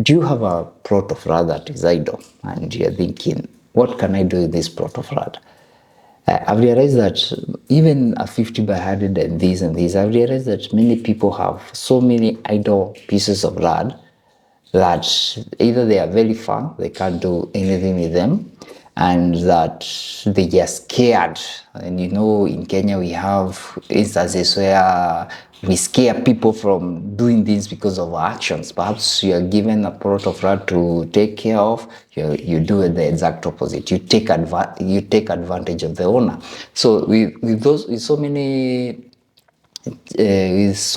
Do you have a plot of land that is idle and you're thinking, what can I do with this plot of land? I've realized that even a 50 by 100 and this, I've realized that many people have so many idle pieces of land that either they are very fun, they can't do anything with them, and that they are scared. And you know, in Kenya we have instances where we scare people from doing things because of our actions. Perhaps you are given a plot of land to take care of, you do the exact opposite. You take advantage of the owner. So with so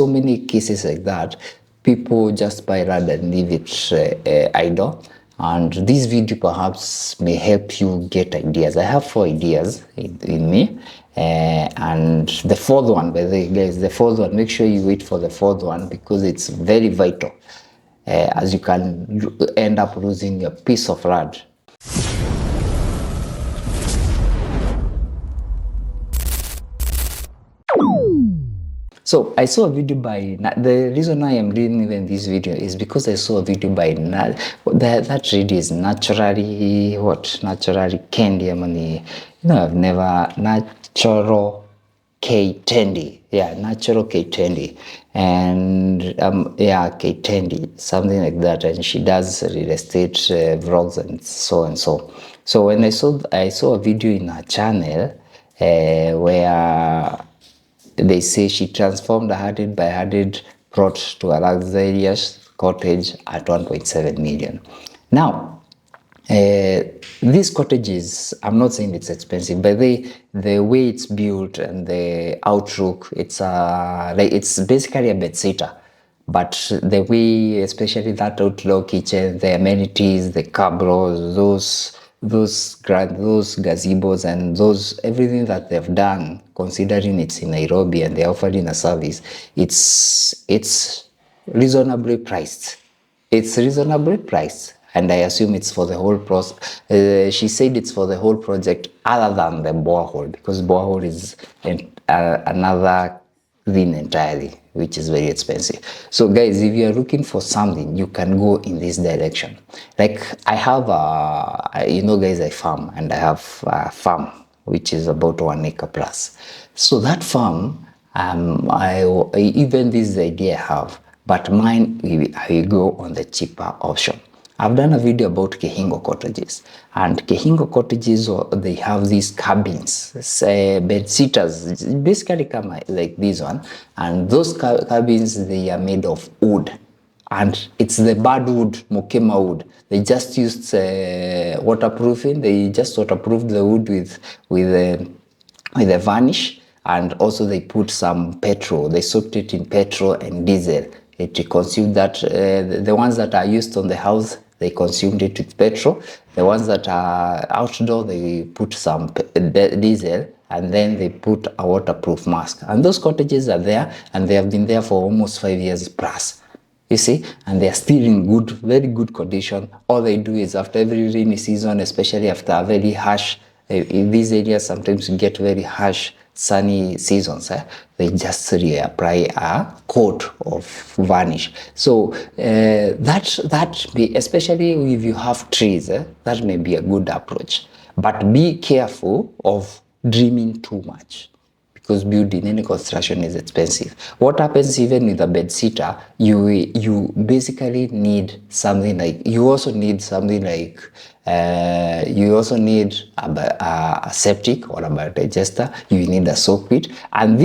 many cases like that, people just buy land and leave it idle. And this video perhaps may help you get ideas. I have 4 ideas in me. And the 4th one, by the way, guys, the 4th one, make sure you wait for the 4th one because it's very vital, as you can end up losing a piece of land. So I saw a video by, the reason I am reading even this video is because I saw a video by, that lady is naturally, naturally Kendi, I've never, Natural K-Tendi, Natural K-Tendi, and K-Tendi, something like that, and she does real estate vlogs and so. So when I saw a video in her channel where they say she transformed a 100 by 100 plot to a luxurious cottage at 1.7 million. Now, these cottages, I'm not saying it's expensive, but the way it's built and the outlook, it's basically a bedsitter. But the way, especially that outdoor kitchen, the amenities, the cabros, those gazebos and everything that they've done, considering it's in Nairobi and they're offering a service, it's reasonably priced. It's reasonably priced. And I assume it's for the whole process. She said it's for the whole project other than the borehole, because borehole is another thing entirely, which is very expensive. So guys, if you are looking for something, you can go in this direction. Like I have guys, I farm, and I have a farm which is about 1 acre plus. So that farm, even this idea I have, but mine, I will go on the cheaper option. I've done a video about Kehingo cottages, and Kehingo cottages, they have these cabins, bed sitters, basically come like this one, and those cabins, they are made of wood, and it's the bad wood, Mokema wood. They just used waterproofing. They just waterproofed the wood with a varnish, and also they put some petrol. They soaked it in petrol and diesel. It consumed that. The ones that are used on the house, they consumed it with petrol. The ones that are outdoor, they put some diesel, and then they put a waterproof mask. And those cottages are there, and they have been there for almost 5 years plus. You see, and they are still in very good condition. All they do is after every rainy season, especially after a very harsh, in these areas sometimes you get very harsh sunny seasons, they just reapply a coat of varnish. So especially if you have trees, that may be a good approach. But be careful of dreaming too much, because building any construction is expensive. What happens even with a bed sitter, you basically need something like, you also need a septic or a biodigester. You need a soak pit. And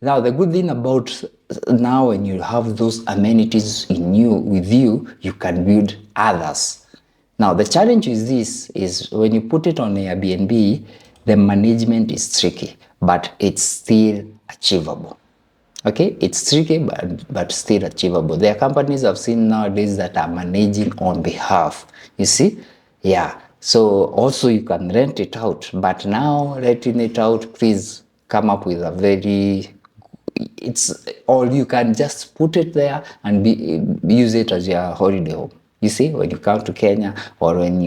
now the good thing about now, when you have those amenities with you, you can build others. Now the challenge with this is when you put it on Airbnb, the management is tricky, but it's still achievable. Okay, it's tricky, but still achievable. There are companies I've seen nowadays that are managing on behalf. You see, so also you can rent it out, but now renting it out, please come up with or you can just put it there and use it as your holiday home. You see, when you come to Kenya, or when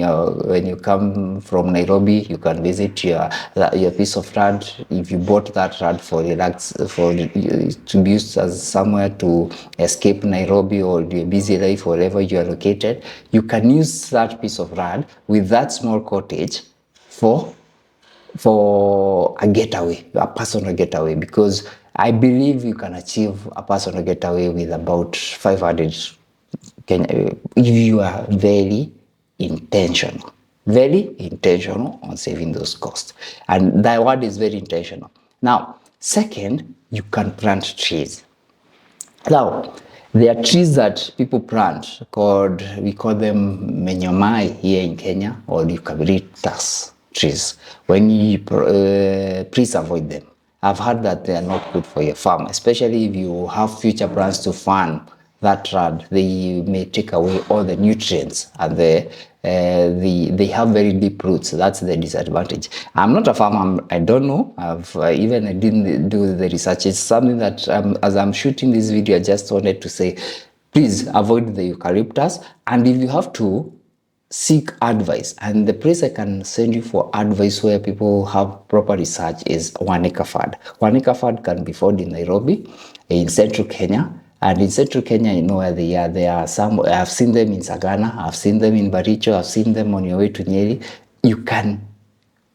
you come from Nairobi, you can visit your piece of land. If you bought that land for to be used as somewhere to escape Nairobi or your busy life, wherever you are located, you can use that piece of land with that small cottage for a getaway, a personal getaway, because I believe you can achieve a personal getaway with about 500 Kenya if you are very intentional on saving those costs. And that word is very intentional. Now, second, you can plant trees. Now, there are trees that people plant we call them menyomai here in Kenya, or eucalyptus trees. When you, please avoid them. I've heard that they are not good for your farm, especially if you have future plans to farm that land. They may take away all the nutrients, and they have very deep roots. That's the disadvantage. I'm not a farmer. I don't know. I didn't do the research. It's something that as I'm shooting this video, I just wanted to say, please avoid the eucalyptus. And if you have to, seek advice. And the place I can send you for advice where people have proper research is One Acre Fund. One Acre Fund can be found in Nairobi, in central Kenya. And in central Kenya, you know where they are. There are some, I've seen them in Sagana, I've seen them in Baricho, I've seen them on your way to Nyeri. You can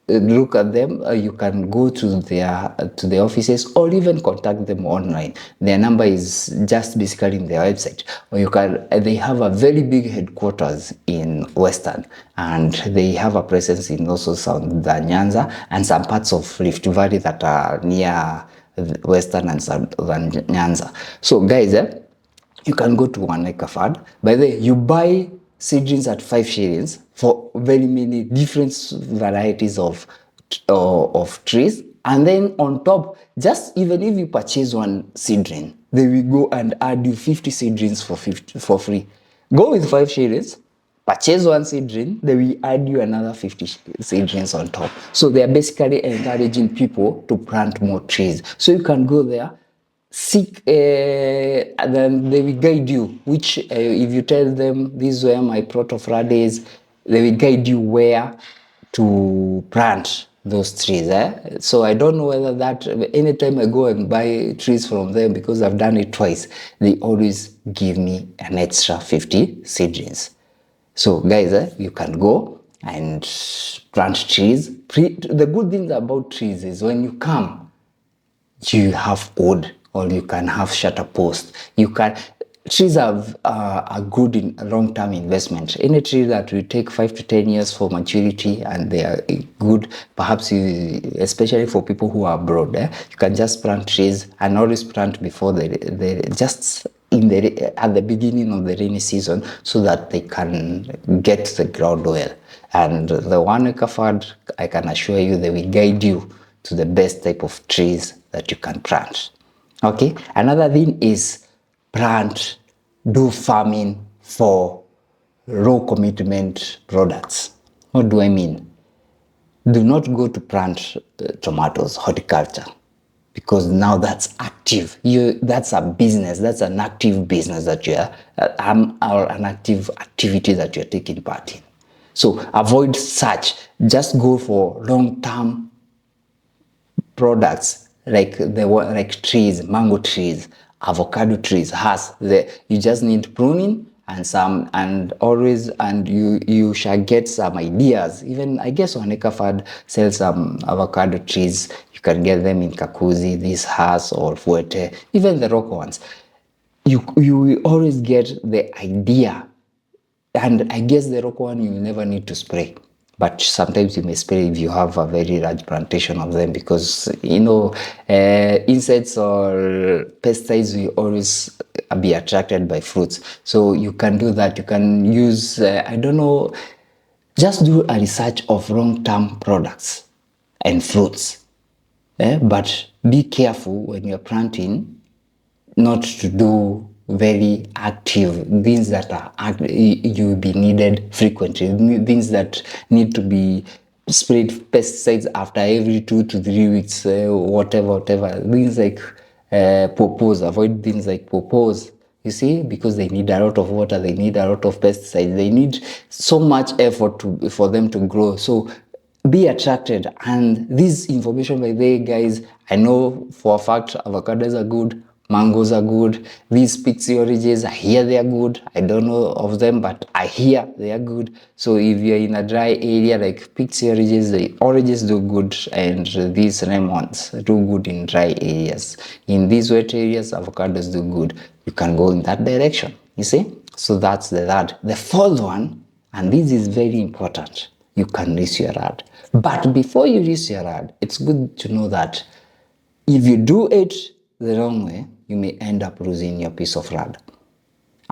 look at them. You can go to the offices, or even contact them online. Their number is just basically in their website, or they have a very big headquarters in Western, and they have a presence in also Southern Nyanza and some parts of Rift Valley that are near Western and Southern Nyanza. So guys, you can go to One Acre Fund. By the way, you buy seedlings at 5 shillings for very many different varieties of trees. And then on top, just even if you purchase one seedling, they will go and add you 50 seedlings for free. Go with 5 shillings, purchase one seedling, they will add you another 50 seedlings on top. So they are basically encouraging people to plant more trees. So you can go there, seek, and then they will guide you, which if you tell them this is where my plot of land is, they will guide you where to plant those trees. So I don't know whether that, anytime I go and buy trees from them, because I've done it twice, they always give me an extra 50 seedlings. So guys, you can go and plant trees. The good thing about trees is when you come, you have wood, or you can have shutter post. Trees are good in long-term investment. Any tree that will take 5 to 10 years for maturity, and they are good, perhaps especially for people who are abroad, you can just plant trees, and always plant before just at the beginning of the rainy season, so that they can get the ground well. And the One Acre Fund, I can assure you, they will guide you to the best type of trees that you can plant. Okay, another thing is do farming for low commitment products. What do I mean? Do not go to plant tomatoes, horticulture, because now that's active. That's a business. That's an active business that you are, or an active activity that you're taking part in. So avoid such. Just go for long-term products like trees, mango trees, avocado trees. You just need pruning and you shall get some ideas. Even I guess One Acre Fund sells some avocado trees. You can get them in Kakuzi, this Hass or Fuerte, even the rock ones. You will always get the idea. And I guess the rock one you will never need to spray, but sometimes you may spray if you have a very large plantation of them, because insects or pesticides will always be attracted by fruits. So you can do that. You can use just do a research of long-term products and fruits, but be careful when you're planting not to do very active things that you will be needed frequently, things that need to be sprayed pesticides after every 2 to 3 weeks, whatever. Things like pawpaws, avoid things like pawpaws. You see, because they need a lot of water, they need a lot of pesticides, they need so much effort for them to grow. So be attracted. And this information, by the way, guys, I know for a fact avocados are good, mangoes are good, these pixie oranges, I hear they are good. I don't know of them, but I hear they are good. So if you're in a dry area like pixie oranges, the oranges do good, and these lemons do good in dry areas. In these wet areas, avocados do good. You can go in that direction, you see. So that's the third. The fourth one, and this is very important, you can raise your rad. But before you raise your rad, it's good to know that if you do it the wrong way, you may end up losing your piece of rad.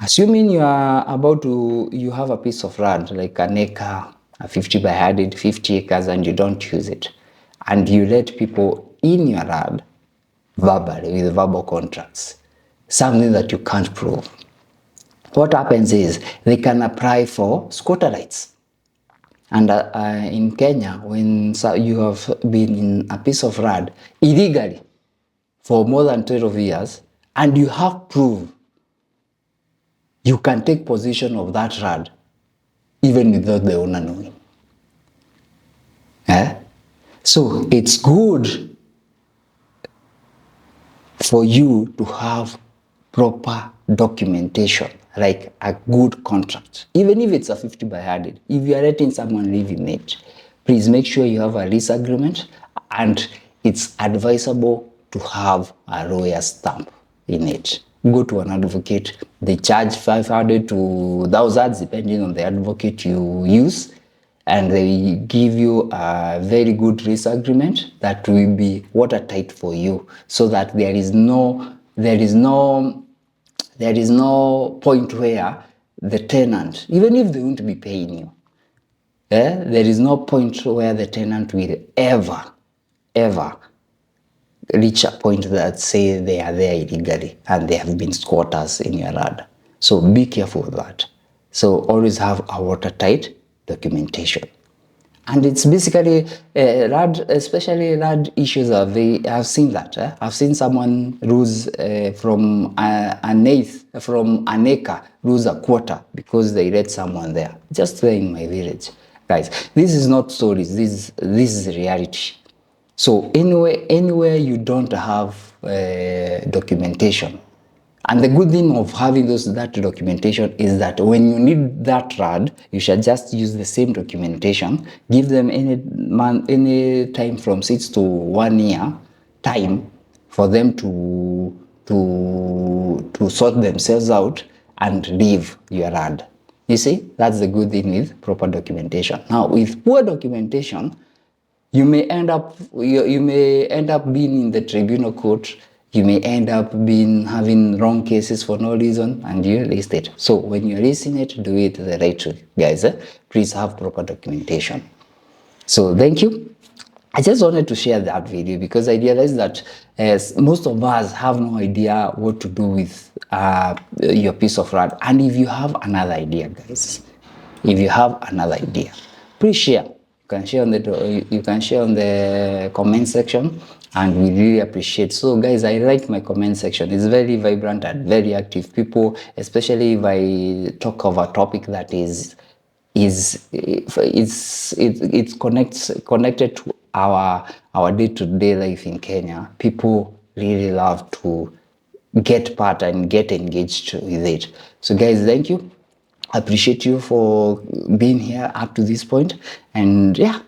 Assuming you have a piece of land, like an acre, a 50 by 100, 50 acres, and you don't use it, and you let people in your land verbally, with verbal contracts, something that you can't prove. What happens is they can apply for squatter rights. And in Kenya, when you have been in a piece of land illegally for more than 12 years, and you have proof, you can take possession of that land even without the owner knowing. So it's good for you to have proper documentation, like a good contract. Even if it's a 50 by 100, if you are letting someone live in it, please make sure you have a lease agreement, and it's advisable to have a lawyer stamp in it. Go to an advocate. They charge 500 to 1,000 depending on the advocate you use, and they give you a very good lease agreement that will be watertight for you, so that there is no point where the tenant, even if they won't be paying you, there is no point where the tenant will ever reach a point that say they are there illegally and they have been squatters in your land. So be careful with that. So always have a watertight documentation. And it's basically especially land issues I've seen that. I've seen someone lose from an acre, lose a quarter because they let someone there. Just there in my village. Guys, this is not stories, this is reality. So anywhere you don't have documentation, and the good thing of having that documentation is that when you need that RAD, you should just use the same documentation, give them any time from 6 to 1 year time for them to sort themselves out and leave your RAD. You see, that's the good thing with proper documentation. Now, with poor documentation, you may end up being in the tribunal court. You may end up having wrong cases for no reason, and you list it. So when you're listing it, do it the right way, guys. Please have proper documentation. So thank you. I just wanted to share that video because I realized that most of us have no idea what to do with your piece of land. And if you have another idea, guys, please share. You can share on the comment section, and we really appreciate. So guys, I like my comment section. It's very vibrant and very active. People, especially if I talk of a topic that it's connected to our day-to-day life in Kenya, people really love to get part and get engaged with it. So guys, thank you. I appreciate you for being here up to this point, and yeah,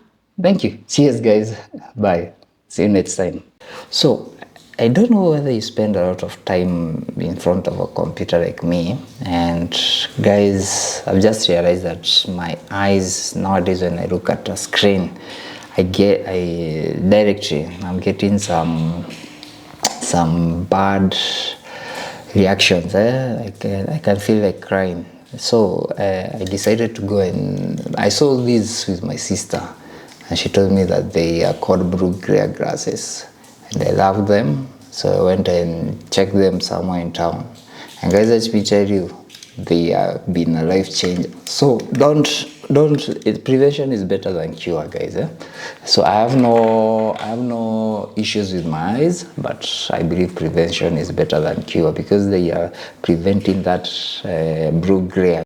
thank you. Cheers, guys. Bye. See you next time. So I don't know whether you spend a lot of time in front of a computer like me, and guys, I've just realized that my eyes nowadays, when I look at a screen, I'm getting some bad reactions. I can feel like crying. So I decided to go, and I saw these with my sister, and she told me that they are called blue-gray grasses, and I love them. So I went and checked them somewhere in town, and guys, let me tell you, they have been a life changer. So don't prevention is better than cure, guys. So I have no issues with my eyes, but I believe prevention is better than cure because they are preventing that blue gray.